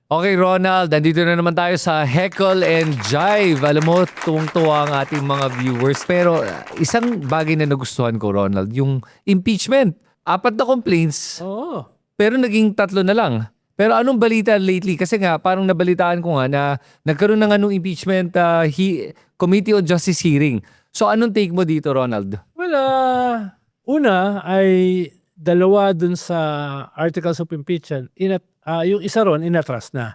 Okay, Ronald, nandito na naman tayo sa Heckle and Jive. Alam mo, tuwang-tuwa ang ating mga viewers. Pero isang bagay na nagustuhan ko, Ronald, yung impeachment. 4 na complaints, Oo. pero naging 3 na lang. Pero anong balita lately? Kasi nga, parang nabalitaan ko nga na nagkaroon na nga ng impeachment Committee on Justice hearing. So anong take mo dito, Ronald? Well, una ay 2 dun sa articles of impeachment. Yung isa ron, inatras na.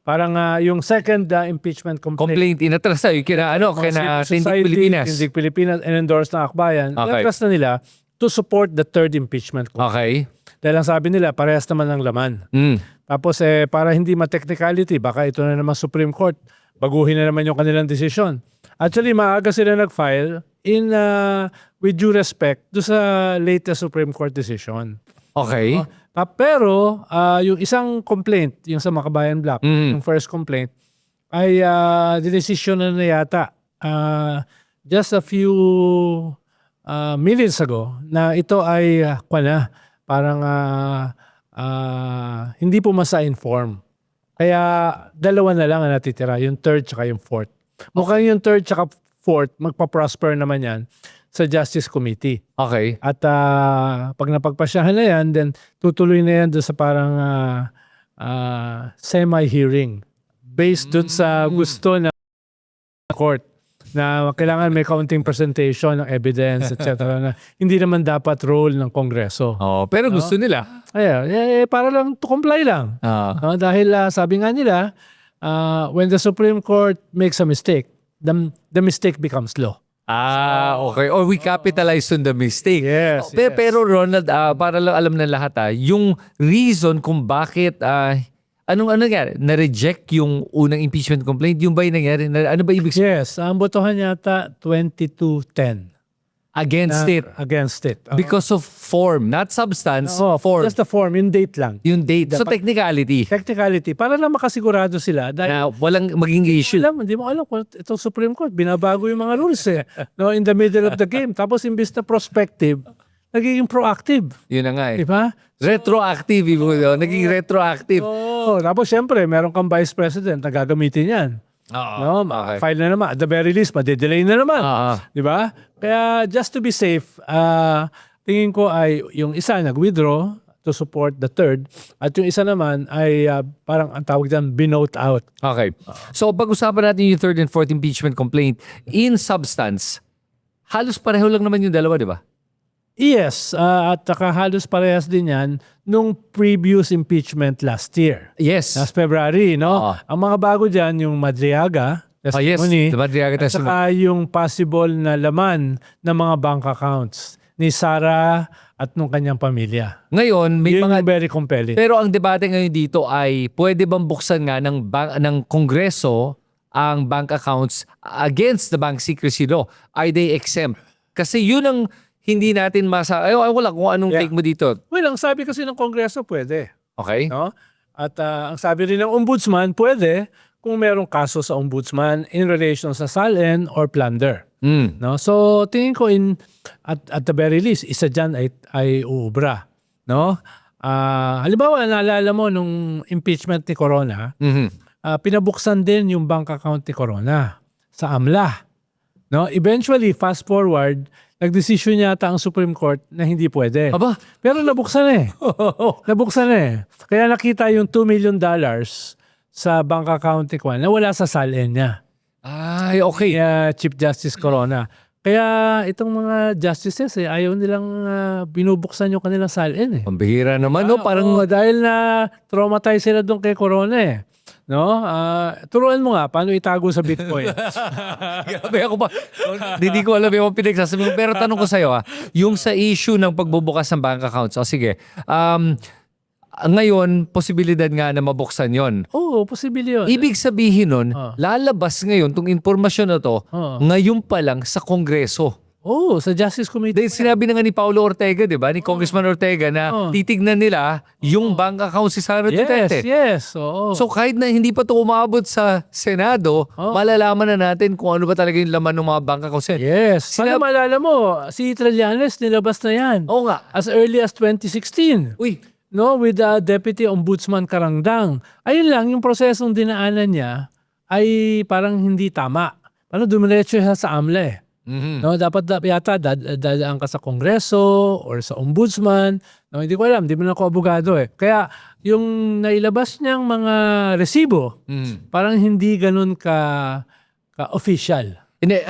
Parang yung second impeachment Complaint, inatras na. Yung kina Tindig Pilipinas. Tindig Pilipinas, and endorsed ng Akbayan. Okay. Inatras na nila to support the third impeachment complaint. Okay. Dahil ang sabi nila, parehas naman ng laman. Tapos para hindi ma-technicality, baka ito na naman Supreme Court, baguhin na naman yung kanilang desisyon. Actually, maaga sila nag-file with due respect do sa latest Supreme Court decision. Okay. Pero yung isang complaint, yung sa Makabayan Block, yung first complaint, ay dinesisyon na yata just a few minutes ago na ito ay parang hindi po masa-inform. Kaya 2 na lang ang natitira, yung third tsaka yung fourth. Mukhang yung third tsaka fourth, magpa-prosper naman yan sa Justice Committee. Okay. At pag napagpasyahan na yan, then tutuloy na yan doon sa parang semi-hearing based doon sa gusto ng court na kailangan may counting presentation ng evidence, etc. na hindi naman dapat role ng Kongreso. Oh, pero gusto nila. Para lang to comply lang. Dahil sabi nga nila, when the Supreme Court makes a mistake, the mistake becomes law. Okay. Or we capitalize on the mistake. Yes. Pero Ronald, para lang alam ng lahat, yung reason kung bakit anong nangyari? Na-reject yung unang impeachment complaint? Yung ba yung nangyari? Ano ba ibig sabihin? Yes. Ang botohan yata 22-10. Against it? Against it. Because of form, not substance, form. Just the form, yung date lang. Yung date. So technicality. Technicality. Para lang makasigurado sila. Dahil Na walang maging issue. hindi mo alam kung itong Supreme Court, binabago yung mga rules no, in the middle of the game. Tapos imbis na prospective, nagiging proactive. Yun na nga eh. Di ba? Retroactive. Naging retroactive. Tapos syempre, meron kang Vice President na gagamitin yan. No, Okay. file na naman. At the very least, madedelay na naman. Di ba? Kaya just to be safe, tingin ko ay yung isa nag-withdraw to support the third at yung isa naman ay parang ang tawag dyan, binote out. Okay. So pag-usapan natin yung third and fourth impeachment complaint, in substance, halos pareho lang naman yung dalawa, di ba? Yes, at saka halos parehas din yan nung previous impeachment last year. Yes. Last February, no? Ang mga bago dyan, yung Madriaga testimony, yes. The Madriaga at testimony. saka yung possible na laman ng mga bank accounts ni Sara at nung kanyang pamilya. Ngayon, may Yun mga... yung very compelling. Pero ang debate ngayon dito ay pwede bang buksan nga ng Kongreso ang bank accounts against the bank secrecy law? Are they exempt? Kasi yun ang hindi natin wala kung anong take mo dito. Well, ang sabi kasi ng Kongreso, pwede. Okay? No? At ang sabi rin ng Ombudsman, pwede kung merong kaso sa Ombudsman in relation sa SALN or plunder. No? So, tingin ko at the very least, isa dyan ay uubra. No? Halimbawa, naalala mo nung impeachment ni Corona, pinabuksan din yung bank account ni Corona sa AMLA. No? Eventually, fast forward, nagdesisyon yata ang Supreme Court na hindi pwede. Aba? Pero nabuksan Nabuksan Kaya nakita yung $2 million sa bank account ni Kwan na wala sa SALN niya. Ay, okay. Chief Justice Corona. Kaya itong mga justices ayaw nilang binubuksan yung kanilang SALN Pambihira naman, no? Parang... dahil na traumatize sila doon kay Corona No? Turuan mo nga paano itago sa Bitcoin. Grabe ako pa. Hindi ko alam yung pinagsasabi. Pero tanong ko sa'yo, yung sa issue ng pagbubukas ng bank accounts, sige, ngayon, posibilidad nga na mabuksan yon. Oo, posible yun. Ibig sabihin nun, lalabas ngayon tong informasyon na to, ngayon pa lang sa Kongreso. Oo, sa Justice Committee. Dahil sinabi na nga ni Paulo Ortega, di ba? Ni Congressman Ortega na titignan nila yung bank account si Sara Duterte. Yes. Oo. So kahit na hindi pa ito umabot sa Senado, malalaman na natin kung ano ba talaga yung laman ng mga bank accounts. Yes. Sana malala mo, si Trillanes nilabas na yan. Oo nga. As early as 2016. Uy, no, with Deputy Ombudsman Karangdang. Ayun lang, yung prosesong dinaanan niya ay parang hindi tama. Parang dumiretso siya sa AMLA eh. No, dapat yata dadaan ka sa Kongreso or sa Ombudsman. No, hindi ko alam, hindi mo na ako abogado eh. Kaya yung nailabas niyang mga resibo, parang hindi ganun ka official. Hindi,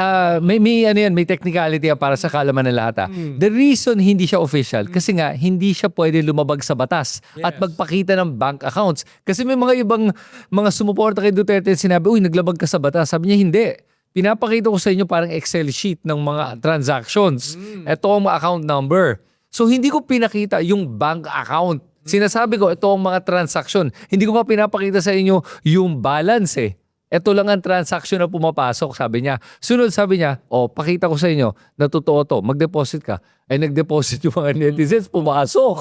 may technicality para sa kaalaman ng lahat. The reason hindi siya official, kasi nga, hindi siya pwede lumabag sa batas at magpakita ng bank accounts. Kasi may mga ibang mga sumuporta kay Duterte sinabi, uy, naglabag ka sa batas. Sabi niya, hindi. Pinapakita ko sa inyo parang Excel sheet ng mga transactions. Ito ang account number. So, hindi ko pinakita yung bank account. Sinasabi ko, ito ang mga transaction. Hindi ko pa pinapakita sa inyo yung balance eh. Ito lang ang transaction na pumapasok, sabi niya. Sunod sabi niya, pakita ko sa inyo na totoo to, mag-deposit ka. Ay nag-deposit yung mga netizens, pumasok.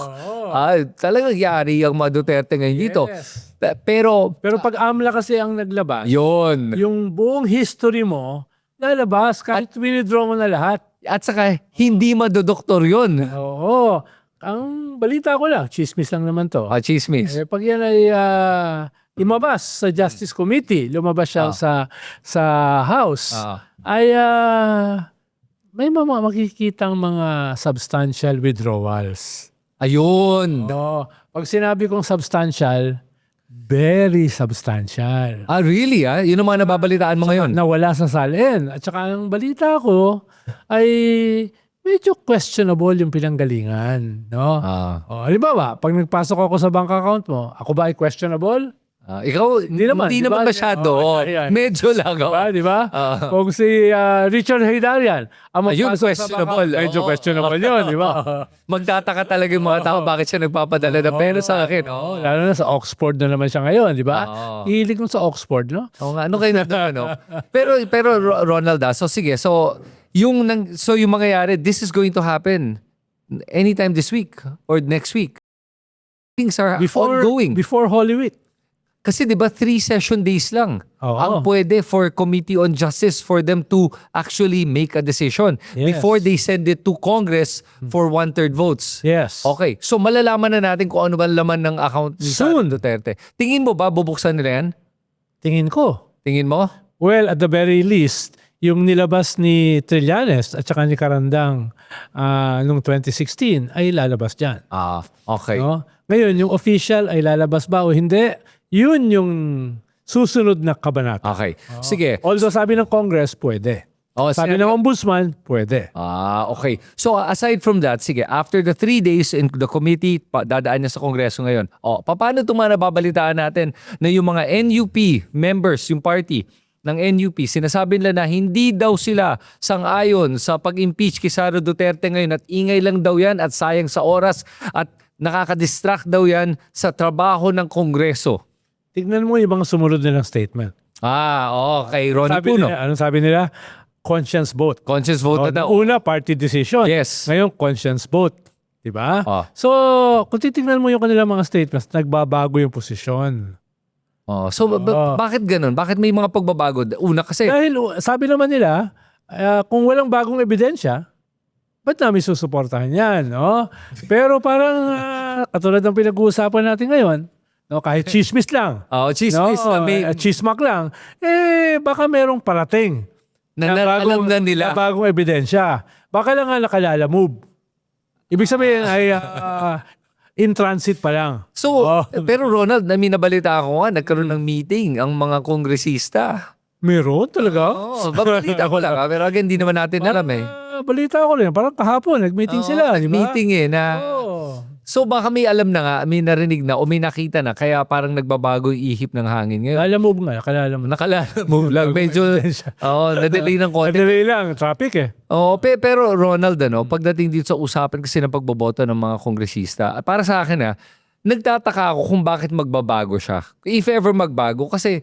Talagang yari ang mga Duterte ngayon dito. Pero pag AMLA kasi ang naglabas, yun. yung buong history mo, lalabas kahit withdraw mo na lahat. At saka, hindi madodoktor yun. Oo. Ang balita ko lang, chismis lang naman to. Chismis. Pag yan ay lumabas sa Justice Committee, lumabas siya sa House, ay may mga makikitang mga substantial withdrawals. Ayun. No, pag sinabi kong substantial, very substantial. Really? Yun ang mga nababalitaan mo ngayon? Nawala sa salin. At saka ang balita ko ay medyo questionable yung pinanggalingan. No? Halimbawa, pag nagpasok ako sa bank account mo, ako ba ay questionable? Ikaw, hindi naman masyado. Medyo lang. Diba? Kung si Richard Haydarian, Ayun, questionable. Medyo questionable yun, di ba? Magtataka talaga yung mga tao bakit siya nagpapadala ng pera sa akin. Lalo na sa Oxford na naman siya ngayon, di ba? Hilig mo sa Oxford, no? Oo nga, ano kayo na Pero Ronald, so sige, so yung mangyayari, this is going to happen anytime this week or next week. Things are ongoing. Before Holy Week. Kasi 'di ba 3 session days lang ang pwede for Committee on Justice for them to actually make a decision before they send it to Congress for 1/3 votes. Yes. Okay. So malalaman na natin kung ano ba laman ng account ni Soon. Duterte. Tingin mo ba bubuksan nila yan? Tingin ko. Tingin mo? Well, at the very least, yung nilabas ni Trillanes at saka ni Karandang noong 2016 ay lalabas dyan. Okay. No? Ngayon, yung official ay lalabas ba o hindi? Yun yung susunod na kabanata. Okay. Sige. Although sabi ng Congress, pwede. Sabi ng Ombudsman, pwede. Okay. So aside from that, sige, after the 3 days in the committee, dadaan niya sa Kongreso ngayon. Paano ito mga nababalitaan natin na yung mga NUP members, yung party ng NUP, sinasabi nila na hindi daw sila sang-ayon sa pag-impeach kay Sara Duterte ngayon at ingay lang daw yan at sayang sa oras at nakaka-distract daw yan sa trabaho ng Kongreso. Tignan mo yung mga sumunod nilang statement. Okay. Ronnie Puno. Anong sabi nila? Conscience vote. Conscience vote na daw. Una, party decision. Yes. Ngayon, conscience vote. Diba? So, kung titignan mo yung kanilang mga statements, nagbabago yung posisyon. Bakit ganun? Bakit may mga pagbabago? Una kasi... Dahil sabi naman nila, kung walang bagong ebidensya, ba't namin susuportahan yan? No? Pero parang katulad ng pinag-uusapan natin ngayon, no, kahit chismis lang. Chismis. Chismak lang. Baka merong parating. Alam na nila. Na bagong ebidensya. Baka lang nga nakalala move. Ibig sabihin ay in transit pa lang. So, pero Ronald, nabalita ako nga, nagkaroon ng meeting ang mga kongresista. Meron talaga? Balita ko lang. Pero again, hindi naman natin alam eh. Balita ko rin. Parang kahapon, nag-meeting sila. Diba? Meeting So baka may alam na nga, may narinig na o may nakita na kaya parang nagbabago yung ihip ng hangin ngayon. Nakalala mo. Nakalala mo lang. Medyo, nadelay ng konti. Nadelay lang, traffic eh. Pero Ronald, pagdating dito sa usapan kasi ng pagboboto ng mga kongresista, para sa akin nagtataka ako kung bakit magbabago siya. If ever magbago, kasi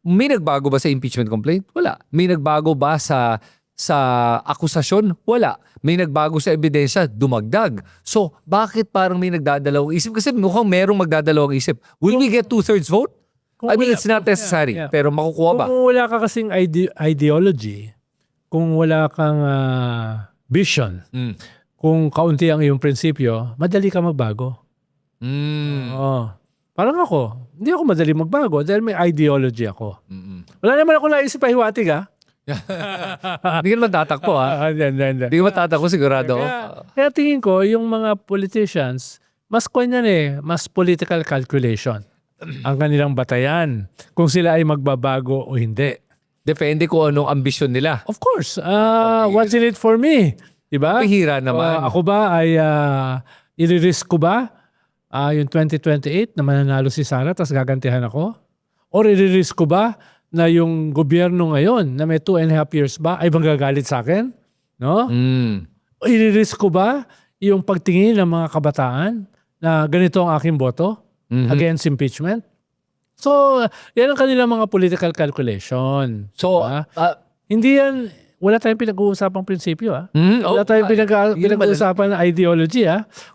may nagbago ba sa impeachment complaint? Wala. May nagbago ba sa akusasyon? Wala. May nagbago sa ebidensya? Dumagdag. So, bakit parang may nagdadalawang isip? Kasi mukhang merong magdadalawang isip. Will we get 2/3 vote? It's not necessary. Pero makukuha ba? Kung wala ka kasing ideology, kung wala kang vision, kung kaunti ang iyong prinsipyo, madali ka magbago. Oo. Parang ako, hindi ako madali magbago dahil may ideology ako. Wala naman ako naisip pahiwatig Hindi ka naman tatakbo, ha? Hindi. Hindi ka matatakbo, sigurado. Kaya tingin ko, yung mga politicians, mas mas political calculation ang kanilang batayan kung sila ay magbabago o hindi. Depende kung anong ambisyon nila. Of course, what's in it for me? Diba? Pahira naman. Ako ba ay i-risk ko ba yung 2028 na mananalo si Sara tapos gagantihan ako? Or i-risk ko ba na yung gobyerno ngayon na may 2.5 years ba ay magagalit sa akin? No? O i-risk ko ba yung pagtingin ng mga kabataan na ganito ang aking boto against impeachment? So, yan ang kanilang mga political calculation. So, Diba? Hindi yan, wala tayong pinag-uusapang prinsipyo. Wala tayong yun pinag-uusapan na ideology.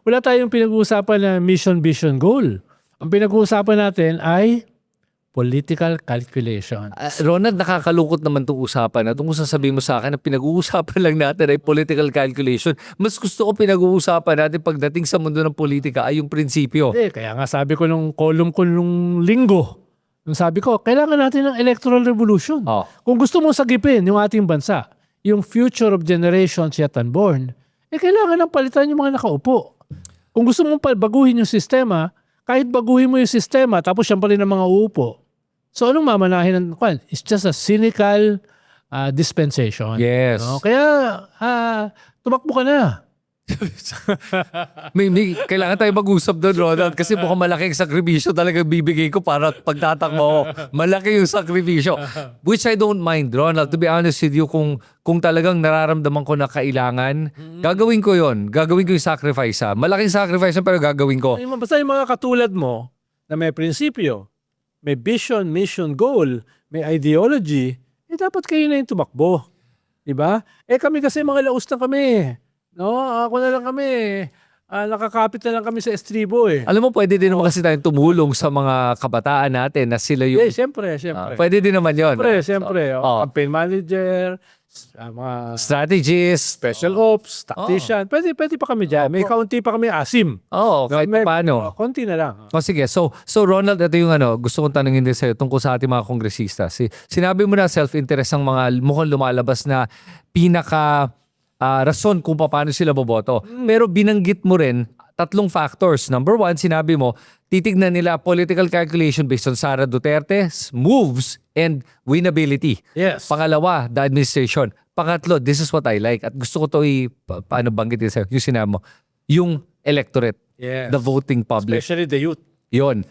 Wala tayong pinag-uusapan na mission, vision, goal. Ang pinag-uusapan natin ay political calculation. Ronald, nakakalungkot naman itong usapan na itong sasabihin mo sa akin na pinag-uusapan lang natin ay political calculation. Mas gusto ko pinag-uusapan natin pagdating sa mundo ng politika ay yung prinsipyo. Kaya nga sabi ko nung column ko nung linggo, nung sabi ko, kailangan natin ng electoral revolution. Kung gusto mong sagipin yung ating bansa, yung future of generations yet unborn, kailangan ng palitan yung mga nakaupo. Kung gusto mong baguhin yung sistema, kahit baguhin mo yung sistema, tapos yan pa rin ang mga uupo. So anong mamanahin ng kwan? It's just a cynical dispensation. Yes. No? Kaya tumakbo ka na. May kailangan tayo mag-usap doon, Ronald, kasi mukhang malaking sakripisyo talaga bibigay ko para pagtatakbo ako. Malaki yung sakripisyo. Which I don't mind, Ronald. To be honest with you, kung talagang nararamdaman ko na kailangan, gagawin ko yon. Gagawin ko yung sacrifice. Malaking sacrifice pero gagawin ko. Basta yung mga katulad mo na may prinsipyo, may vision, mission, goal, may ideology, dapat kayo na yung tumakbo. Diba? Kami kasi mga laos na kami. No, ako na lang kami. Nakakapit na lang kami sa estribo Alam mo, pwede din naman kasi tayong tumulong sa mga kabataan natin na sila yung... Siyempre. Pwede din naman yon. Siyempre. Campaign manager, mga strategist, special ops, tactician. Pwede pa kami dyan. May kaunti pa kami asim. Kahit paano. Konti na lang. Sige. So Ronald, ito yung gusto kong tanungin din sa'yo tungkol sa ating mga kongresista. Sinabi mo na self-interest ang mga mukhang lumalabas na pinaka rason kung paano sila boboto. Pero binanggit mo rin 3 factors. Number 1, sinabi mo, titignan nila political calculation based on Sara Duterte's moves and winnability. Yes. Pangalawa, the administration. Pangatlo, this is what I like. At gusto ko to paano banggitin sa'yo, yung sinabi mo, yung electorate, the voting public. Especially the youth. Yon.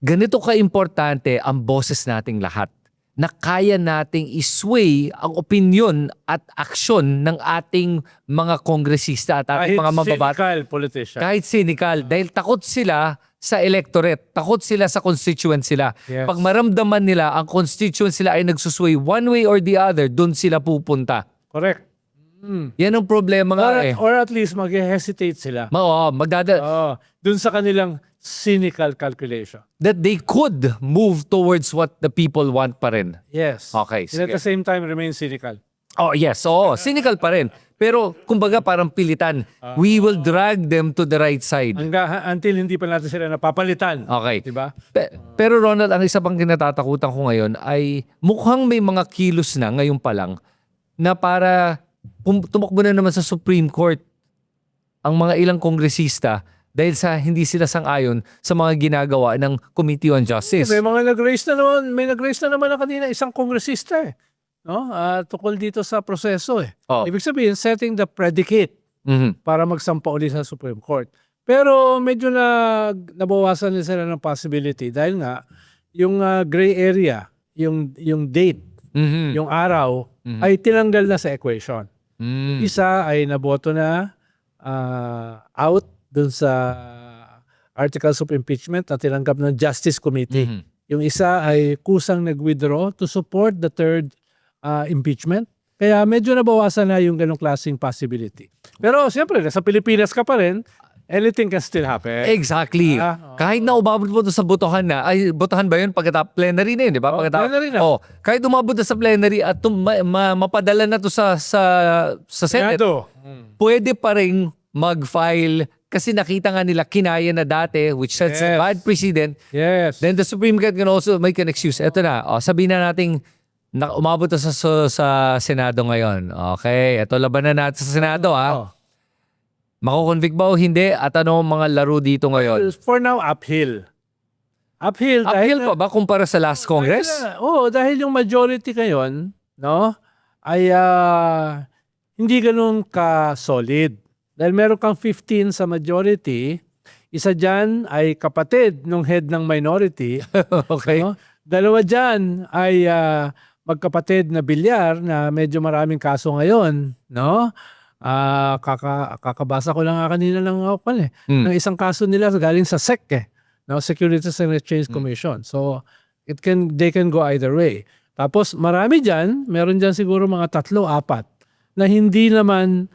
Ganito ka-importante ang boses nating lahat na kaya nating isway ang opinion at aksyon ng ating mga kongresista at ating mga mababatas. Kahit cynical politician. Kahit cynical. Dahil takot sila sa electorate. Takot sila sa constituent sila. Yes. Pag maramdaman nila ang constituent sila ay nagsusway one way or the other, doon sila pupunta. Correct. Yan ang problema nga Or at least mag-hesitate sila. Doon sa kanilang cynical calculation. That they could move towards what the people want pa rin. Yes. Okay, And at sige. the same time, remain cynical. Yes. Cynical pa rin. Pero kumbaga parang pilitan. We will drag them to the right side. Until hindi pa natin sila napapalitan. Okay. Diba? Pero Ronald, ang isa pang kinatatakutan ko ngayon ay mukhang may mga kilos na ngayon pa lang na para tumakbo na naman sa Supreme Court ang mga ilang kongresista dahil sa hindi sila sang-ayon sa mga ginagawa ng Committee on Justice. May nag-raise na naman na kanina isang kongresista no? Tukol dito sa proseso Ibig sabihin, setting the predicate para magsampa ulit sa Supreme Court. Pero medyo nabawasan din sila ng possibility dahil nga yung gray area, yung date, yung araw ay tinanggal na sa equation. Isa ay naboto na out dun sa articles of impeachment na tinanggap ng Justice Committee. Yung isa ay kusang nag-withdraw to support the third impeachment. Kaya medyo nabawasan na yung ganong klaseng possibility. Pero siyempre, sa Pilipinas ka pa rin, anything can still happen. Exactly. Kahit na umabot mo to sa botohan na, botohan ba yun pagkatapos plenary na yun, di ba? Plenary na. Kahit umabot na sa plenary at mapadala na to sa Senate, pwede pa rin mag-file kasi nakita nga nila kinaya na dati, which sets a Yes. bad precedent. Yes. Then the Supreme Court can also make an excuse. Ito na, sabihin na natin na umabot na sa Senado ngayon. Okay, ito labanan natin sa Senado Oh. Mako-convict ba o hindi? At ano ang mga laro dito ngayon? For now, uphill. Uphill. Uphill pa ba kumpara sa last Congress? Dahil yung majority ngayon, no, ay hindi ganun ka-solid. Dahil meron kang 15 sa majority, isa dyan ay kapatid ng head ng minority. Okay. No? Dalawa dyan ay magkapatid na bilyar na medyo maraming kaso ngayon. No? Kakabasa ko lang nga kanina ng ng isang kaso nila galing sa SEC no, Securities and Exchange Commission. So they can go either way. Tapos marami diyan, meron diyan siguro mga 3-4 na hindi naman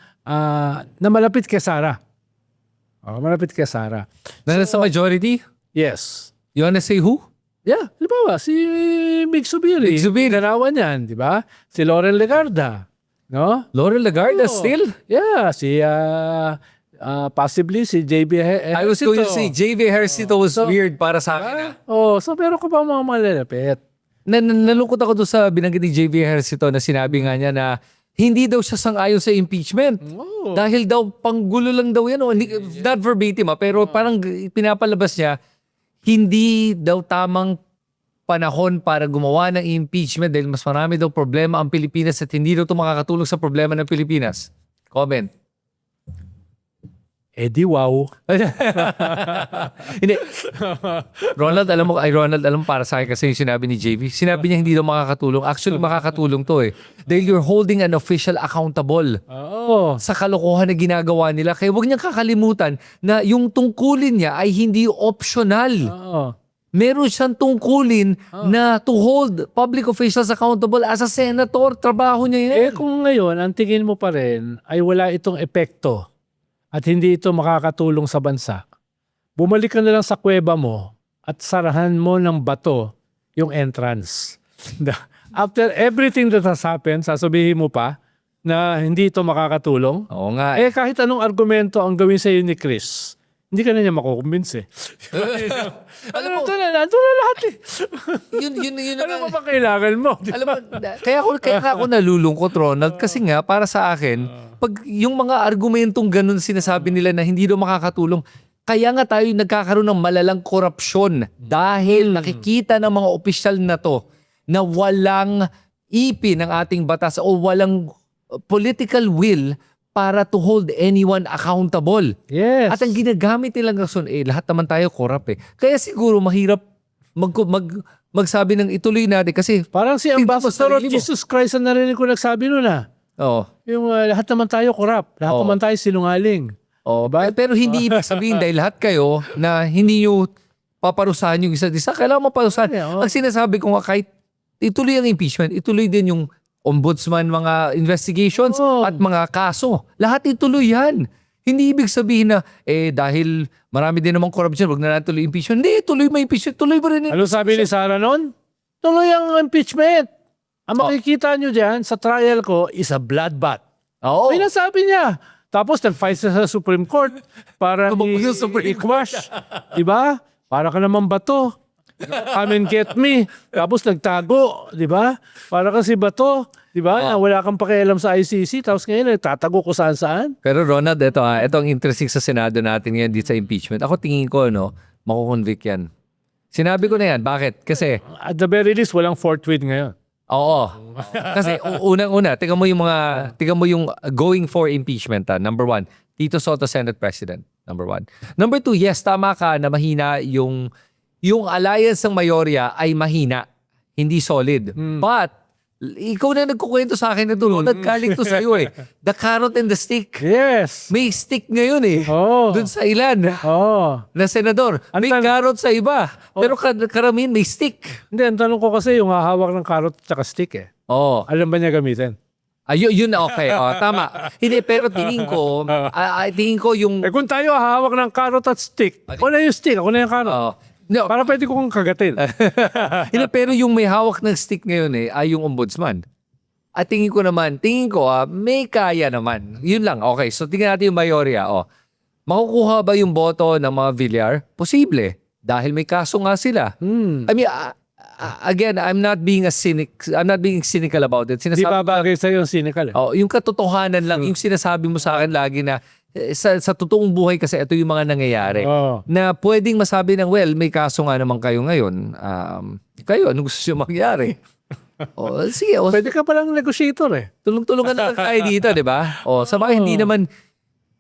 na malapit kay Sara. Malapit kay Sara. Na nasa majority? Yes. You wanna say who? Yeah, di ba? Si Mig Zubiri. Mig Zubiri. Ganawan yan, di ba? Si Laurel Legarda. No? Laurel Legarda Oh. still? Yeah, si possibly si JB I was going to say, JV Hercito was weird para sa akin. so meron ko pa mga malalapit. Nalungkot ako doon sa binanggit ni JV Hercito na sinabi nga niya na hindi daw siya sang-ayon sa impeachment. Oh. Dahil daw panggulo lang daw yan. Not verbatim pero parang pinapalabas niya, hindi daw tamang panahon para gumawa ng impeachment dahil mas marami daw problema ang Pilipinas at hindi daw ito makakatulong sa problema ng Pilipinas. Comment. Di wow. Hindi. Ronald, alam mo para sa akin kasi yung sinabi ni JV. Sinabi niya hindi daw makakatulong. Actually, makakatulong to Dahil you're holding an official accountable sa kalokohan na ginagawa nila. Kaya huwag niyang kakalimutan na yung tungkulin niya ay hindi optional. Meron siyang tungkulin na to hold public officials accountable as a senator. Trabaho niya yan. Kung ngayon, ang tingin mo pa rin ay wala itong epekto at hindi ito makakatulong sa bansa, bumalik ka na lang sa kuweba mo at sarahan mo ng bato yung entrance. After everything that has happened, sasabihin mo pa na hindi ito makakatulong? Oo nga. Kahit anong argumento ang gawin sa ni Chris, hindi ka na niya makukumbinse. Alam mo, nandun na lahat yun Ano pa ba kailangan mo? Alam mo, kaya ako nalulungkot, Ronald, kasi nga, para sa akin, pag yung mga argumentong ganun sinasabi nila na hindi daw makakatulong, kaya nga tayo nagkakaroon ng malalang korupsyon dahil nakikita ng mga opisyal na to na walang ipin ng ating batas o walang political will para to hold anyone accountable. Yes. At ang ginagamit nilang rason, lahat naman tayo corrupt Kaya siguro mahirap magsabi ng ituloy natin kasi Parang si Ambassador of Jesus Christ ang narinig ko nagsabi nun Oo. Yung lahat naman tayo corrupt. Lahat naman tayo sinungaling. Pero hindi ibig sabihin dahil lahat kayo na hindi nyo paparusahan yung isa't isa. Kailangan maparusahan. Ang sinasabi ko nga kahit ituloy ang impeachment, ituloy din yung ombudsman, mga investigations at mga kaso. Lahat ituloy yan. Hindi ibig sabihin na, dahil marami din namang corruption, wag na natin tuloy impeachment. Hindi, tuloy mo impeachment, tuloy mo rin. Ano sabi ni Sara noon? Tuloy ang impeachment. Ang makikita nyo dyan sa trial ko is a bloodbath. Oo. May nasabi niya. Tapos nag-fight siya sa Supreme Court para i-quash. Diba? Para ka naman bato. Come and get me. Tapos nagtago, di ba? Para kasi bato, di ba? Na wala kang pakialam sa ICC, tapos ngayon nagtatago ko saan-saan. Pero Ronald, ito ang interesting sa Senado natin ngayon dito sa impeachment. Ako tingin ko, makukonvict yan. Sinabi ko na yan. Bakit? Kasi, at the very least, walang fourth win ngayon. oo. Kasi unang-una, tingnan mo yung going for impeachment. Number 1, Tito Soto, Senate President. Number 1. Number 2, yes, tama ka na mahina yung alliance ng mayorya ay mahina. Hindi solid. But, ikaw na nagkukwento sa akin na doon. Nagkaling to sa'yo The carrot and the stick. Yes. May stick ngayon Doon sa ilan. Na senador. May carrot sa iba. Pero karamihan may stick. Hindi, ang tanong ko kasi yung hahawak ng carrot at stick Alam ba niya gamitin? Yun okay. Tama. Hindi, pero tingin ko yung... kung tayo hahawak ng carrot at stick, ako na yung stick, ako na yung carrot. No. Para pwede ko kong kagatin. Pero yung may hawak ng stick ngayon ay yung ombudsman. At tingin ko may kaya naman. Yun lang. Okay, so tingnan natin yung mayorya. Makukuha ba yung boto ng mga Villar? Posible. Dahil may kaso nga sila. I mean, again, I'm not being cynical about it. Di ba bagay sa'yo yung cynical? Yung katotohanan lang, yung sinasabi mo sa akin lagi na sa totoong buhay kasi ito yung mga nangyayari. Na pwedeng masabi ng, well, may kaso nga naman kayo ngayon. Kayo, ano gusto nyo mangyari? Sige. Pwede ka palang negotiator eh. Tulong-tulungan na lang tayo dito, di ba? Sa bagay, hindi naman,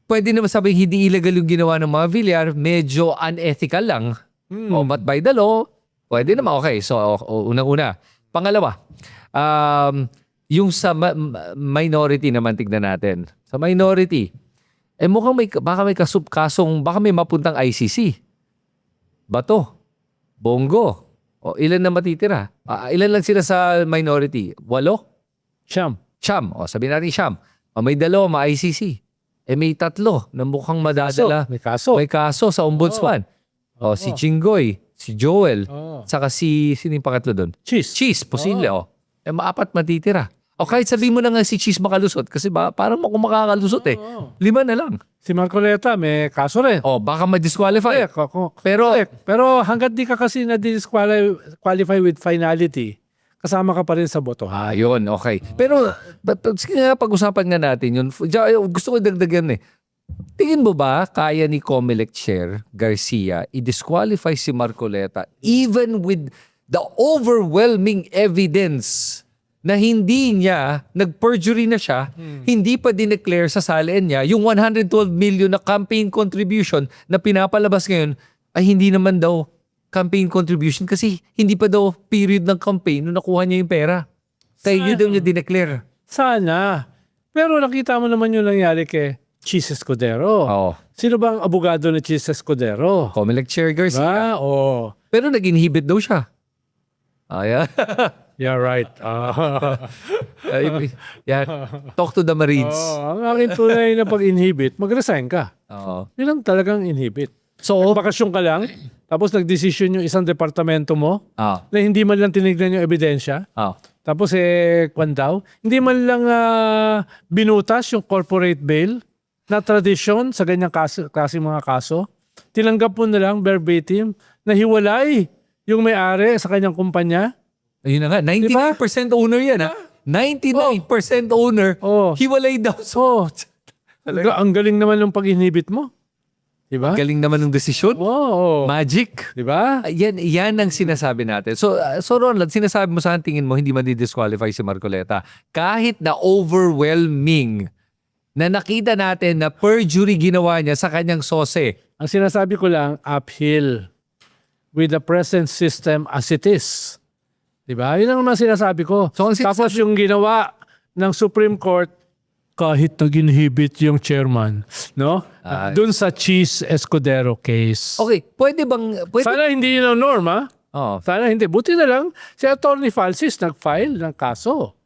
pwede naman sabihin hindi illegal yung ginawa ng mga Villar, medyo unethical lang. But by the law, pwede naman. Okay, so unang-una. Pangalawa, yung sa minority naman tignan natin. Sa minority, mukhang baka may kasong, baka may mapuntang ICC. Bato, Bongo, ilan na matitira? Ilan lang sila sa minority? 8? Siyam. Sabihin natin siyam. May 2, ma-ICC. May 3 na mukhang madadala. May kaso. May kaso sa ombudsman. Si Chingoy, si Joel, saka sino yung pangatlo doon? Cheese, posible. Maapat matitira. Kahit sabihin mo na nga si Cheese makalusot kasi parang kung makakalusot 5 na lang. Si Marcoleta may kaso rin. Baka ma-disqualify. Pero hanggat di ka kasi na-disqualify with finality, kasama ka pa rin sa boto. Yun, okay. Pero sige nga, pag-usapan nga natin yun. Gusto ko dagdagan Tingin mo ba kaya ni Comelec Chair Garcia i-disqualify si Marcoleta even with the overwhelming evidence na hindi niya, nag-perjury na siya, hindi pa dineclare sa salin niya yung 112 million na campaign contribution na pinapalabas ngayon ay hindi naman daw campaign contribution kasi hindi pa daw period ng campaign nung nakuha niya yung pera. Kaya yun daw niya dineclare. Sana. Pero nakita mo naman yung nangyari kay Cheese Escudero. Sino ba ang abogado ni Cheese Escudero? Comelec Chair Garcia. Pero nag-inhibit daw siya. Yeah. Yeah, right. Talk to the Marines. Ang aking tunay na pag-inhibit, mag-resign ka. Yun ang talagang inhibit. So, bakasyon ka lang, tapos nag-decision yung isang departamento mo na hindi man lang tinignan yung ebidensya. Tapos kwan daw, hindi man lang binutas yung corporate bail na tradisyon sa ganyang klase mga kaso. Tinanggap mo na lang verbatim na hiwalay yung may-ari sa kanyang kumpanya. Ayun na nga, 99% owner yan 99% owner, hiwalay daw. Ang galing naman ng pag-inhibit mo. Diba? Galing naman ng desisyon. Magic. Diba? Yan ang sinasabi natin. So Ronald, sinasabi mo sa tingin mo hindi madi-disqualify si Marcoleta kahit na overwhelming na nakita natin na perjury ginawa niya sa kanyang sose. Ang sinasabi ko lang, uphill with the present system as it is. Diba? Yun ang naman sinasabi ko. So, tapos yung ginawa ng Supreme Court, kahit nag-inhibit yung chairman, no? Dun sa Cheese Escudero case. Okay, pwede bang... Sana hindi yun ang norm, Sana hindi. Buti na lang, si Atty. Falsis nag-file ng kaso.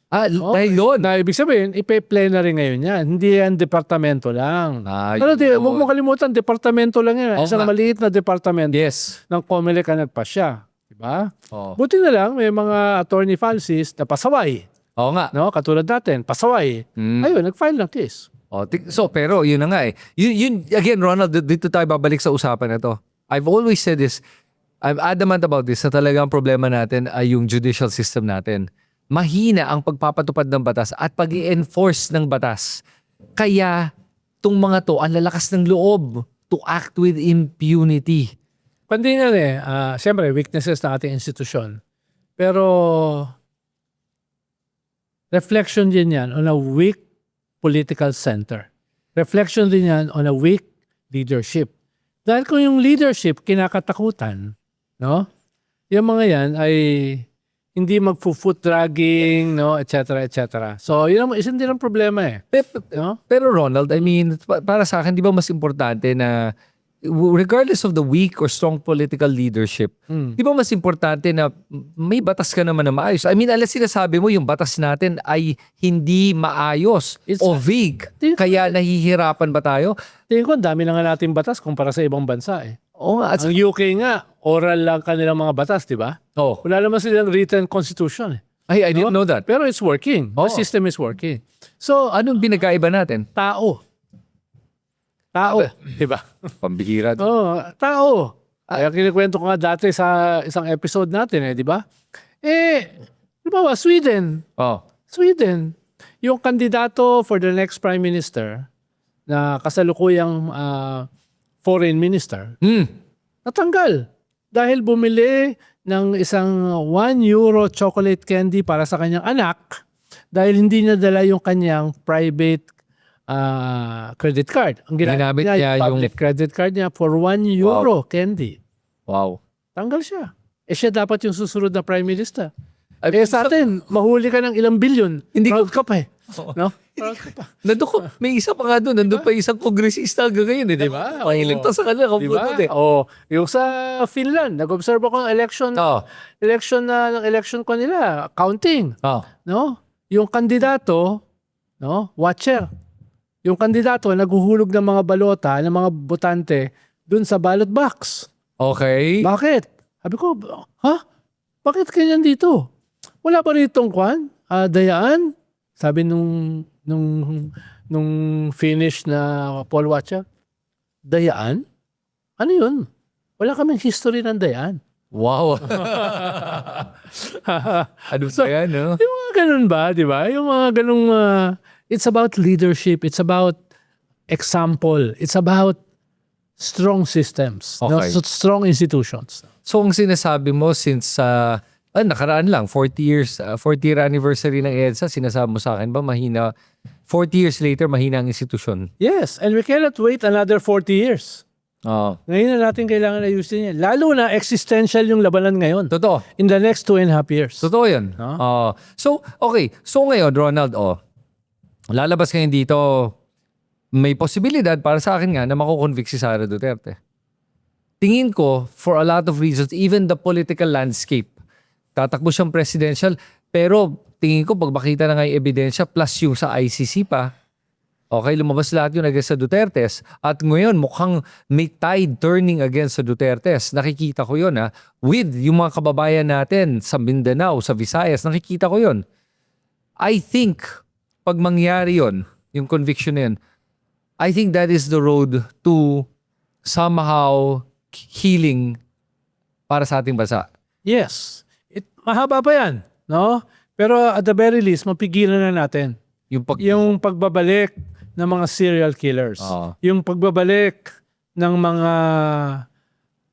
Dahil doon. Na ibig sabihin, ipe-plenary ngayon yan. Hindi yan departamento lang. Pero huwag mo kalimutan, departamento lang yan. Isang maliit na departamento ng Comelec ang nagpasya. Diba? Buti na lang, may mga Atty. Falsis na pasaway. Oo nga. No? Katulad natin, pasaway. Ayun, nag-file ng case. Pero yun na nga Yun, again, Ronald, dito tayo babalik sa usapan na to. I've always said this, I'm adamant about this, na talagang problema natin ay yung judicial system natin. Mahina ang pagpapatupad ng batas at pag-i-enforce ng batas. Kaya, itong mga to, ang lalakas ng loob to act with impunity. Pandi nga siyempre, weaknesses ng ating institusyon. Pero, reflection din yan on a weak political center. Reflection din yan on a weak leadership. Dahil kung yung leadership kinakatakutan, no? Yung mga yan ay hindi magfo-foot dragging, no, etc. So, yun ang isang din ang problema no? Pero Ronald, I mean, para sa akin, di ba mas importante na regardless of the weak or strong political leadership, di ba mas importante na may batas ka naman na maayos? I mean, alas sinasabi mo, yung batas natin ay hindi maayos o vague. Kaya nahihirapan ba tayo? Tingin ko, dami na nga natin batas kumpara sa ibang bansa Oo nga. Ang UK nga, oral lang kanilang mga batas, di ba? Wala naman silang written constitution I didn't know that. Pero it's working. The system is working. So, anong binagkaiba natin? Tao. Tao. Diba? Pambihira. Tao. Kaya kinikwento ko nga dati sa isang episode natin di ba? Di ba, Sweden. Oh. Sweden. Yung kandidato for the next prime minister na kasalukuyang foreign minister, natanggal dahil bumili ng isang 1 euro chocolate candy para sa kanyang anak dahil hindi niya dala yung kanyang private credit card. Ang Ginamit niya yung public credit card niya for 1 euro candy. Wow. Tanggal siya. Siya dapat yung susunod na prime minister. Sa atin, mahuli ka ng ilang bilyon. Hindi Proud ka pa No? Proud ka pa. May isa pa nga doon. Nandun pa isang kongresista hanggang ngayon. Diba? Mahilig to sa kanila. Diba? Yung sa Finland, nag-observe ako ng election ko nila, counting. No? Yung kandidato, no? Watcher. Yung kandidato, naghuhulog ng mga balota, ng mga botante, dun sa ballot box. Okay. Bakit? Sabi ko, bakit ganyan dito? Wala pa ritong dayaan? Sabi nung Finnish na poll watcher, dayaan? Ano yun? Wala kaming history ng dayaan. Wow. Ano ba yan, no? Yung mga ganun ba, di ba? Yung mga ganung, it's about leadership, it's about example, it's about strong systems, Okay. strong institutions. So, ang sinasabi mo since nakaraan lang, 40 year anniversary ng EDSA, sinasabi mo sa akin ba mahina, 40 years later, mahina ang institusyon? Yes, and we cannot wait another 40 years. Ngayon na natin kailangan ayusin yan. Lalo na existential yung labanan ngayon. Totoo. In the next 2.5 years. Totoo yan. So, okay. So ngayon, Ronald, lalabas ngayon dito, may posibilidad para sa akin nga na makukonvict si Sara Duterte. Tingin ko, for a lot of reasons, even the political landscape, tatakbo siyang presidential, pero tingin ko, pag makita na nga yung ebidensya, plus yung sa ICC pa, okay, lumabas lahat yun against sa Dutertes. At ngayon, mukhang may tide turning against sa Dutertes. Nakikita ko yun, with yung mga kababayan natin sa Mindanao, sa Visayas, nakikita ko yun. I think, pag mangyari yun, yung conviction na yun, I think that is the road to somehow healing para sa ating bansa. Yes. Mahaba pa yan. No? Pero at the very least, mapigilan na natin yung pagbabalik ng mga serial killers. Yung pagbabalik ng mga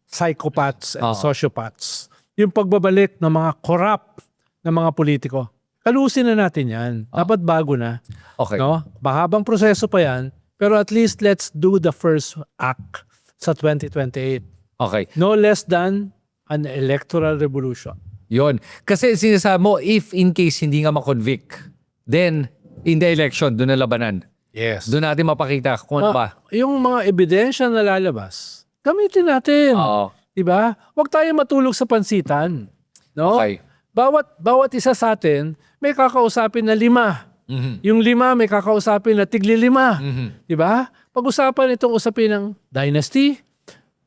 psychopaths and sociopaths. Yung pagbabalik ng mga corrupt na mga politiko. Kalusin na natin yan. Dapat bago na. Okay. No? Mahabang proseso pa yan. Pero at least let's do the first act sa 2028. Okay. No less than an electoral revolution. Yun. Kasi sinasabi mo, if in case hindi nga makonvict, then in the election, doon na labanan. Yes. Doon natin mapakita kung ano ba. Yung mga ebidensya na lalabas, gamitin natin. Diba? Huwag tayo matulog sa pansitan. No? Okay. Bawat isa sa atin, may kakausapin na 5. Yung 5 may kakausapin na tigli 5. Diba? Pag-usapan itong usapin ng dynasty,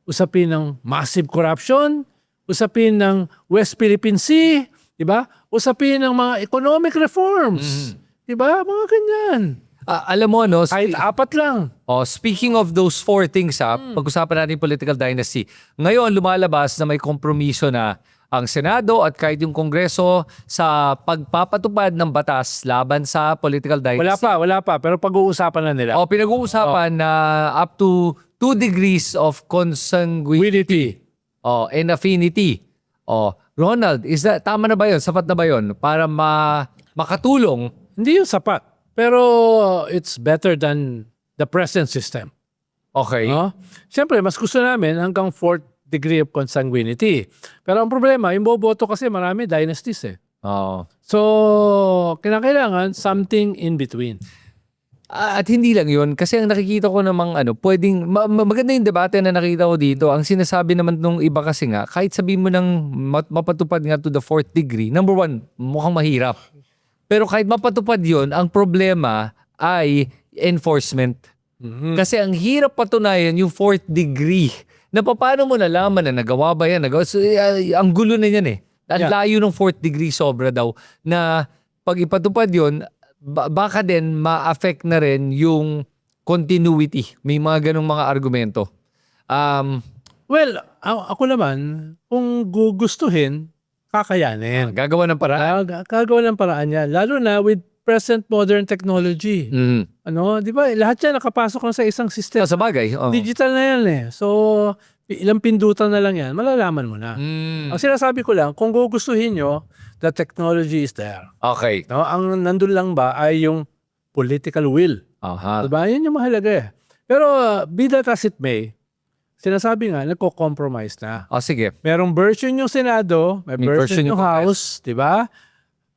usapin ng massive corruption, usapin ng West Philippine Sea, diba? Usapin ng mga economic reforms. Diba? Mga ganyan. Alam mo, no? Kahit 4 lang. Speaking of those 4 things, pag-usapan natin yung political dynasty. Ngayon, lumalabas na may kompromiso na ang Senado at kahit yung Kongreso sa pagpapatupad ng batas laban sa political dynasty. Wala pa. Pero pag-uusapan na nila. Pinag-uusapan na up to 2 degrees of consanguinity and affinity. Ronald, tama na ba yun? Sapat na ba yun? Para makatulong? Hindi yung sapat. Pero it's better than the present system. Okay. Siyempre, mas gusto namin hanggang 4th degree of consanguinity. Pero ang problema, yung boboto kasi marami dynasties . So, kinakailangan something in between. At hindi lang yun, kasi ang nakikita ko namang pwedeng, maganda yung debate na nakita ko dito. Ang sinasabi naman nung iba kasi nga, kahit sabihin mo ng mapatupad nga to the 4th degree, number 1, mukhang mahirap. Pero kahit mapatupad yun, ang problema ay enforcement. Kasi ang hirap patunayan yung 4th degree. Na paano mo nalaman na nagawa ba yan? So, ang gulo na yan . Ang layo ng 4th degree sobra daw. Na pag ipatupad yun, baka din ma-affect na rin yung continuity. May mga ganong mga argumento. Well, ako naman, kung gugustuhin, kakayanin. Gagawa ng paraan. Gagawa ng paraan yan. Lalo na with present modern technology. Di ba? Lahat yan nakapasok na sa isang system. Sa bagay. Digital na yan eh. So, ilang pindutan na lang yan, malalaman mo na. Ang sinasabi ko lang, kung gugustuhin nyo, the technology is there. Okay. No? Ang nandun lang ba ay yung political will. Diba? Yan yung mahalaga eh. Pero be that as it may, sinasabi nga, nagko-compromise na. Sige. Merong version yung Senado, may version yung House, di ba?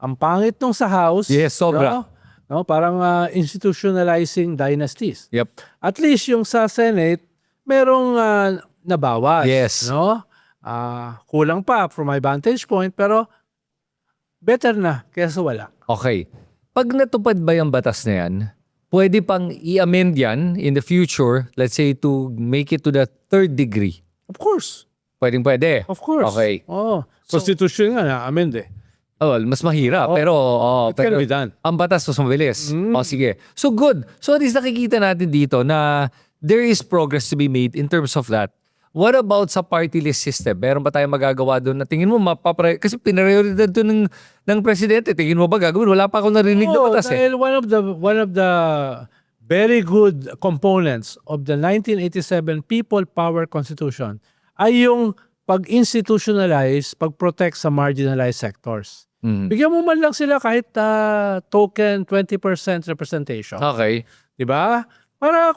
Ang pangit nung sa House. Yes, sobra. No? Parang institutionalizing dynasties. Yep. At least yung sa Senate, merong nabawas. Yes. No? Kulang pa from my vantage point, pero better na kaysa wala. Okay. Pag natupad ba yung batas na yan, pwede pang i-amend yan in the future, let's say to make it to the third degree. Of course. Pwede. Of course. Okay. Constitution nga na-amend eh. Mas mahirap. Pero, It can be done. ang batas mas mabilis. Sige. So good. So at least nakikita natin dito na there is progress to be made in terms of that. What about sa party list system? Meron ba tayong magagawa doon na tingin mo kasi pinaprioridad doon ng presidente. Tingin mo ba gagawin? Wala pa akong narinig na batas eh. Dahil one of the very good components of the 1987 People Power Constitution ay yung pag-institutionalize, pag-protect sa marginalized sectors. Bigyan mo man lang sila kahit token 20% representation. Okay. Diba? Para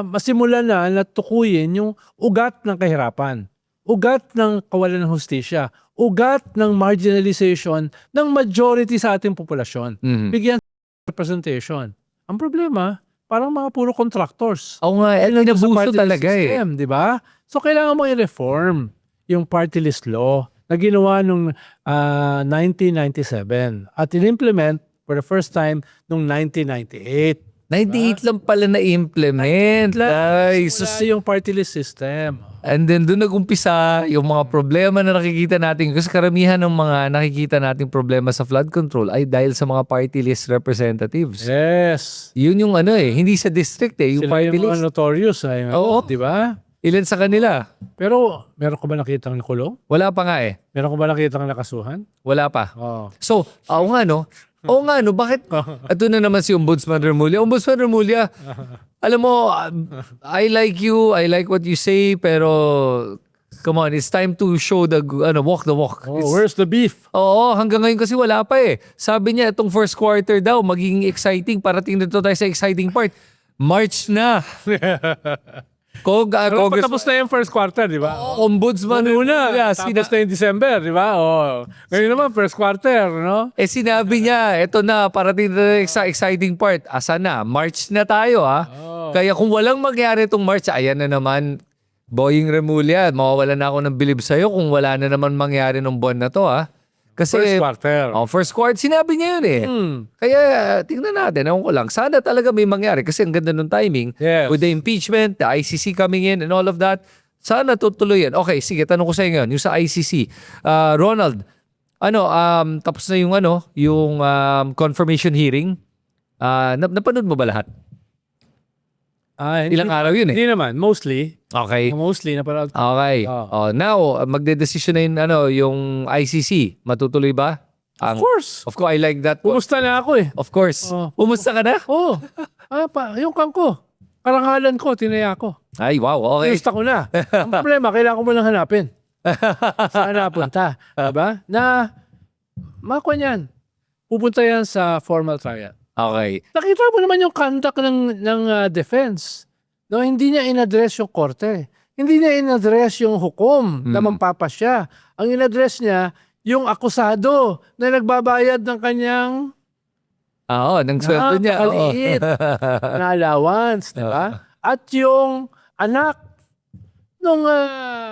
masimulan na tukuyin yung ugat ng kahirapan, ugat ng kawalan ng hustisya, ugat ng marginalization ng majority sa ating populasyon. Bigyan representation. Ang problema, parang mga puro contractors. Oo nga, inabuso talaga system, di ba? So kailangan mo i-reform yung party list law na ginawa nung 1997 at in-implement for the first time nung 1998. 98 lang pala na-implement. Nice. Wala yung party list system. And then doon nag-umpisa yung mga problema na nakikita natin. Kasi karamihan ng mga nakikita nating problema sa flood control ay dahil sa mga party list representatives. Yes. Yun yung hindi sa district yung Sila party yung list. mga notorious. Oo. Di ba? Ilan sa kanila? Pero meron ko ba nakita ng kulong? Wala pa nga eh. Meron ko ba nakita ng nakasuhan? Wala pa. Oh. So, bakit? Ito na naman si Ombudsman Remulla. Ombudsman Remulla, alam mo, I like you, I like what you say, pero come on, it's time to show walk the walk. Where's the beef? Oo, hanggang ngayon kasi wala pa eh. Sabi niya, itong first quarter daw, magiging exciting. Parating na tayo sa exciting part. March na. Tapos na yung first quarter, di ba? Ombudsman Una, Remulla, tapos na yung December, di ba? Ngayon naman, first quarter, no? sinabi niya, ito na, parating na sa exciting part. Asa na? March na tayo Kaya kung walang mangyari itong March, ayan na naman, Boying Remulla, mawawalan na ako ng bilib sa'yo kung wala na naman mangyari ng buwan na to Kasi, First quarter. First quarter, sinabi niya yun eh. Kaya tingnan natin, ewan ko lang. Sana talaga may mangyari kasi ang ganda ng timing. Yes. With the impeachment, the ICC coming in and all of that. Sana tutuloy yan. Okay, sige, tanong ko sa inyo yung sa ICC. Ronald, tapos na yung confirmation hearing. Napanood mo ba lahat? Ilang araw yun eh? Hindi naman, mostly. Okay. Mostly, napanood ko. Okay. Now, magde-decision na yung ICC. Matutuloy ba? Of course. Of course, I like that. Pumusta na ako eh. Of course. Pumusta ka na? Yung ko. Karangalan ko, tinaya ko. Ay, wow. Okay. Gusto ko na. Ang problema, kailangan ko mo lang hanapin. Saan napunta? Diba? Na, makuha niyan. Pupunta yan sa formal trial. Okay. Nakita mo naman yung conduct ng defense. No, hindi niya in-address yung korte. Hindi niya in-address yung hukom na mampapasya. Ang in-address niya, yung akusado na nagbabayad ng kanyang ng sweldo niya. Kaliit na allowance, di ba? At yung anak ng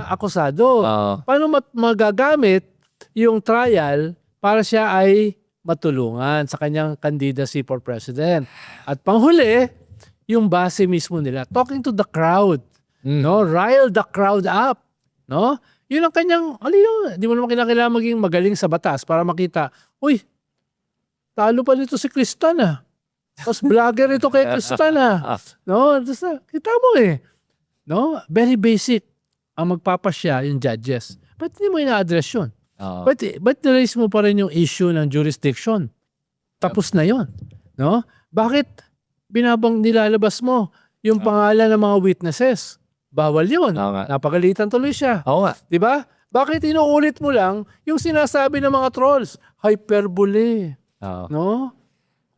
akusado. Paano magagamit yung trial para siya ay matulungan sa kanyang candidacy for president. At panghuli, yung base mismo nila, talking to the crowd, no, rile the crowd up, no? Yun ang kanyang, di mo naman kailangan maging magaling sa batas para makita, uy, talo pa nito si Kristan Tapos vlogger ito kay Kristal No, kita mo No, very basic. Ang magpapasya yung judges. Ba't hindi mo ina-address yun? Oo. Ba't niraise mo pa rin yung issue ng jurisdiction? Tapos na yon, no? Bakit nilalabas mo yung pangalan ng mga witnesses? Bawal yun. Oo nga. Napagalitan tuloy siya. Oo nga. Di ba? Bakit inuulit mo lang yung sinasabi ng mga trolls? Hyperbole. Oo. No?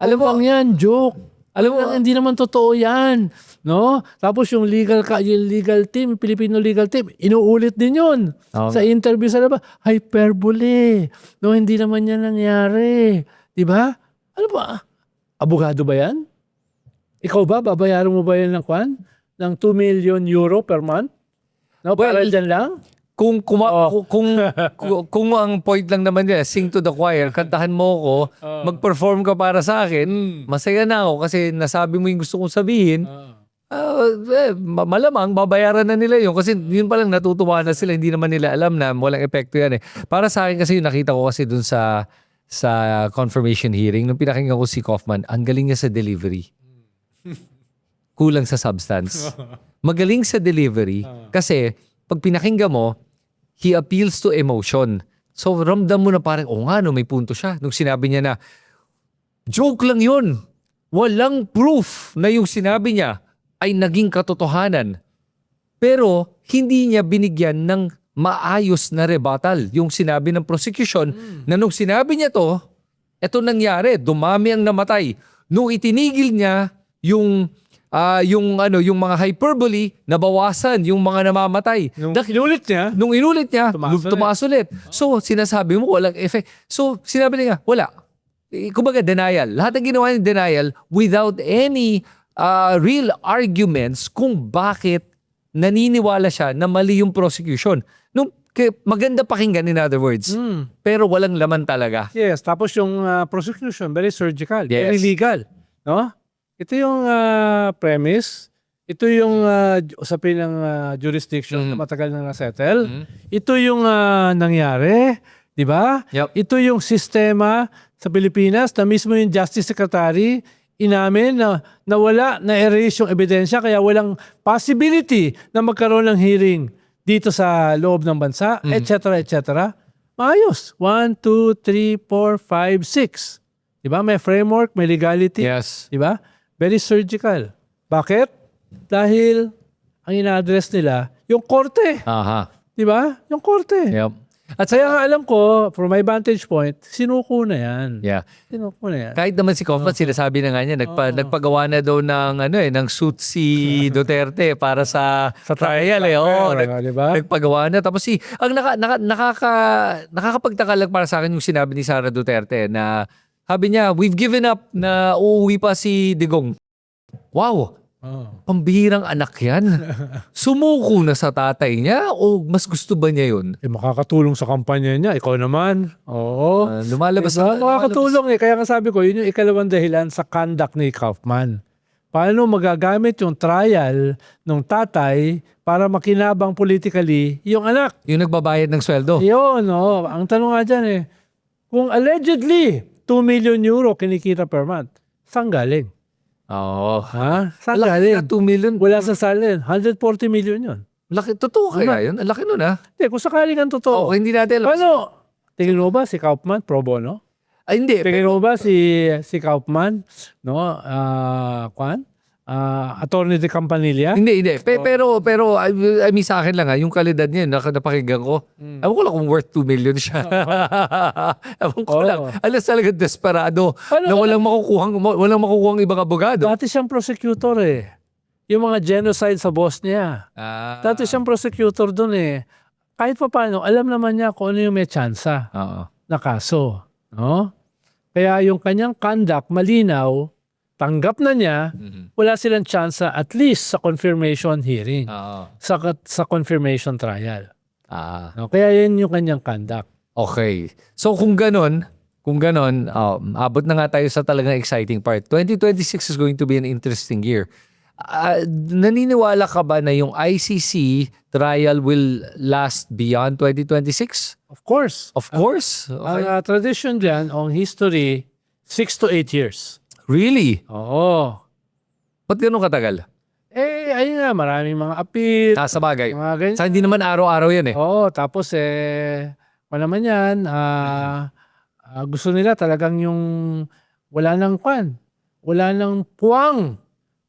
Alam mo, Lang yan, joke. alam mo, Hindi naman totoo yan. No? Tapos yung legal team, Filipino legal team, inuulit din yun. Oo Sa interview sa labas, hyperbole. No, hindi naman yan nangyari. Di ba? Ano ba? Abogado ba yan? Ikaw ba? Babayaran mo ba yan ng kwan? Ng 2 million euro per month? No, Well, para dyan lang? kung kung ang point lang naman niya, sing to the choir, kantahan mo ko, mag-perform ka para sa akin, masaya na ako kasi nasabi mo yung gusto kong sabihin. Malamang babayaran na nila yun kasi yun pa lang natutuwa na sila, hindi naman nila alam na walang epekto yan Para sa akin kasi yung nakita ko kasi dun sa confirmation hearing, nung pinakinggan ko si Kaufman, ang galing niya sa delivery. Kulang sa substance. Magaling sa delivery kasi pag pinakinggan mo, he appeals to emotion. So ramdam mo na parang, may punto siya. Nung sinabi niya na, joke lang yun. Walang proof na yung sinabi niya ay naging katotohanan. Pero hindi niya binigyan ng maayos na rebuttal yung sinabi ng prosecution na nung sinabi niya to, eto nangyari, dumami ang namatay. Nung itinigil niya yung mga hyperbole, nabawasan yung mga namamatay. Nung inulit niya, Tumaas ulit. So, sinasabi mo, walang effect. So, sinabi niya, wala. Kumbaga, denial. Lahat ng ginawa niya, denial without any real arguments kung bakit naniniwala siya na mali yung prosecution. Maganda pakinggan, in other words. Pero walang laman talaga. Yes, tapos yung prosecution, very surgical, Yes. very legal. No? Ito yung premise. Ito yung usapin ng jurisdiction na matagal na nasettle. Ito yung nangyari. Di ba? Yep. Ito yung sistema sa Pilipinas na mismo yung Justice Secretary inamin na wala, na-erase yung ebidensya kaya walang possibility na magkaroon ng hearing dito sa loob ng bansa, etc. etc. Maayos. 1, 2, 3, 4, 5, 6. Di ba? May framework, may legality. Yes. Di ba? Very surgical. Bakit? Dahil ang ina-address nila, yung korte. Aha. Di ba? Yung korte. Yep. At Kaya nga alam ko, from my vantage point, sinuko na yan. Yeah. Sinuko na yan. Kahit naman si Kaufman, sinasabi na nga niya, nagpagawa na daw ng suit si Duterte para sa trial Diba? Nagpagawa na. Tapos ang nakakapagtaka lang para sa akin yung sinabi ni Sara Duterte na sabi niya, we've given up na uuwi pa si Digong. Wow! Pambihirang anak yan. Sumuko na sa tatay niya o mas gusto ba niya yun? Makakatulong sa kampanya niya. Ikaw naman. Oo. Lumalabas. Diba? Makakatulong Kaya nga sabi ko, yun yung ikalawang dahilan sa conduct ni Kaufman. Paano magagamit yung trial ng tatay para makinabang politically yung anak? Yung nagbabayad ng sweldo. Yun, ang tanong nga dyan kung allegedly 2 million euro kinikita per month, saan galing? Oo. Ha? Saan Laki galing? na 2 million. Wala sa salin. 140 million yun. Laki. Totoo kaya yun? Ang laki nun Hindi, kung sakaling ang totoo. Okay, hindi natin alam. Ano? Tingin mo ba si Kaufman pro bono? Ay, hindi. Tingin mo ba si Kaufman, Attorney de Campanilla? Hindi. Pero I mean sa akin lang yung kalidad niya, napakinggan ko. Ewan ko lang kung worth 2 million siya. Ewan ko lang. Alas talaga desperado na walang makukuhang ibang abogado. Dati siyang prosecutor Yung mga genocide sa Bosnia. Dati siyang prosecutor dun Kahit pa paano, alam naman niya kung ano yung may tsansa na kaso. No? Kaya yung kanyang conduct, malinaw, tanggap na niya, wala silang tsansa at least sa confirmation hearing. Sa confirmation trial. No? Kaya yun yung kanyang conduct. Okay. So kung ganon, abot na nga tayo sa talagang exciting part. 2026 is going to be an interesting year. Naniniwala ka ba na yung ICC trial will last beyond 2026? Of course. Of course. Okay. Ang tradition dyan, ang history, 6 to 8 years. Really? Oo. Ba't ganun katagal? Ayun nga, maraming mga appeal, Sa bagay. mga ganyan. Sa hindi naman araw-araw yan eh. Oo, tapos naman yan, gusto nila talagang yung wala nang wala nang puwang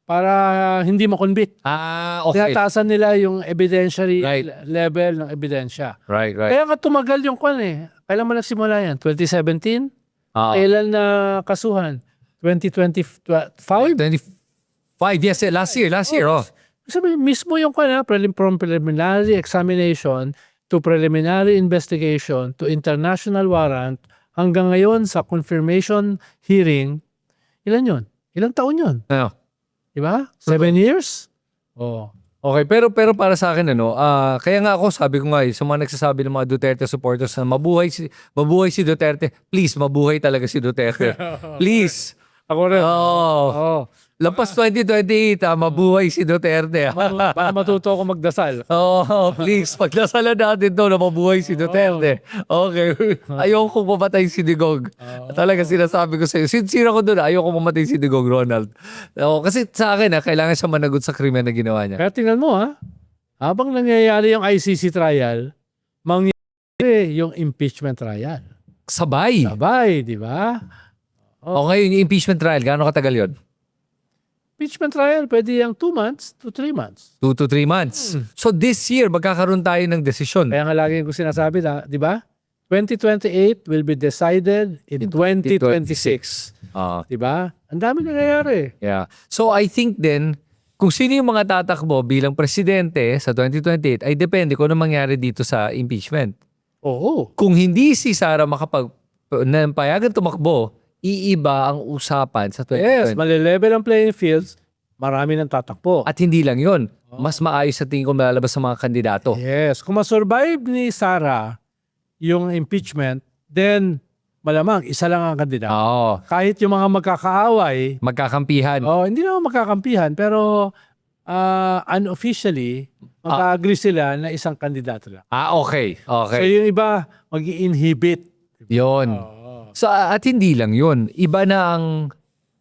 para hindi makonvict. Okay. Tinataasan nila yung evidentiary Right. level ng ebidensya. Right. Kaya nga tumagal yung Kailan mo nagsimula yan? 2017? Kailan na kasuhan? 2025? 25, yes, last year. Oh. Sabi, mismo yung from preliminary examination to preliminary investigation to international warrant hanggang ngayon sa confirmation hearing, ilan yun? Ilang taon yun? Ano? Diba? 7 years? Oh. Okay, pero para sa akin kaya nga ako sabi ko nga sa mga nagsasabi ng mga Duterte supporters na mabuhay si Duterte, please mabuhay talaga si Duterte. Please. Ako rin. Oh. Lampas 2028, mabuhay si Duterte. Para matuto ako magdasal. Please, pagdasalan natin to na mabuhay si Duterte. Okay. Ayoko mamatay si Digong. Talaga sinasabi ko sa'yo. Sincere ako doon. Ayoko mamatay si Digong, Ronald. Kasi sa akin, kailangan siya managot sa krimen na ginawa niya. Kaya tingnan mo habang nangyayari yung ICC trial, mangyayari yung impeachment trial. Sabay. Di ba? O ngayon, yung impeachment trial, gaano katagal yun? Impeachment trial, pwede yung 2 months to 3 months. 2 to 3 months. So this year, magkakaroon tayo ng desisyon. Kaya nga lagi ko sinasabi di ba? 2028 will be decided in 2026. Di ba? Ang dami nangyayari. Yeah. So I think then, kung sino yung mga tatakbo bilang presidente sa 2028, ay depende kung ano mangyari dito sa impeachment. Oo. Kung hindi si Sara payagan tumakbo, iiba ang usapan sa 2020. Yes, malilevel ang playing fields, marami nang tatakbo. At hindi lang yon, mas maayos sa tingin ko malalabas sa mga kandidato. Yes, kung masurvive ni Sara yung impeachment, then malamang isa lang ang kandidato. Oo. Kahit yung mga magkakaaway, Magkakampihan. hindi naman magkakampihan, pero unofficially, mag-agree sila na isang kandidato lang. Okay. So Okay. yung iba, mag-i-inhibit. Yon. So at hindi lang yon, iba na ang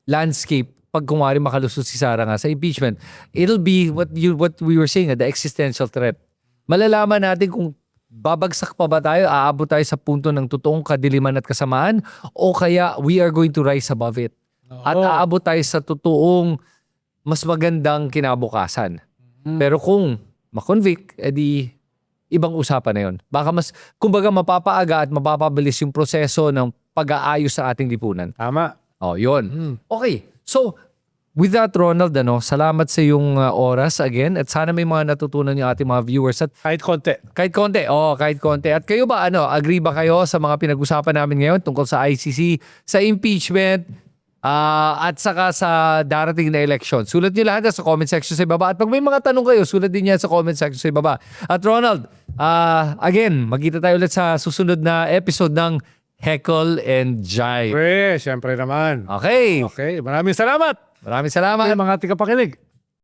landscape pag kumari makalusot si Sara nga sa impeachment. It'll be what we were saying, the existential threat. Malalaman natin kung babagsak pa ba tayo, aabot tayo sa punto ng totoong kadiliman at kasamaan, o kaya we are going to rise above it. At aabot tayo sa totoong mas magandang kinabukasan. Pero kung makonvict, edi ibang usapan na yon. Baka kumbaga mapapaaga at mapapabilis yung proseso ng pag-aayos sa ating lipunan. Tama. Yun. Okay. So, with that, Ronald, salamat sa iyong oras again, at sana may mga natutunan yung ating mga viewers at Kahit konti. kahit konti. At kayo ba, agree ba kayo sa mga pinag-usapan namin ngayon tungkol sa ICC, sa impeachment, at saka sa darating na election? Sulat niyo lahat sa comment section sa ibaba. At pag may mga tanong kayo, sulat din yan sa comment section sa ibaba. At Ronald, again, magkita tayo ulit sa susunod na episode ng Heckle and Jive. Siyempre naman. Okay. Okay, maraming salamat. Maraming salamat. Mga tika pakinig.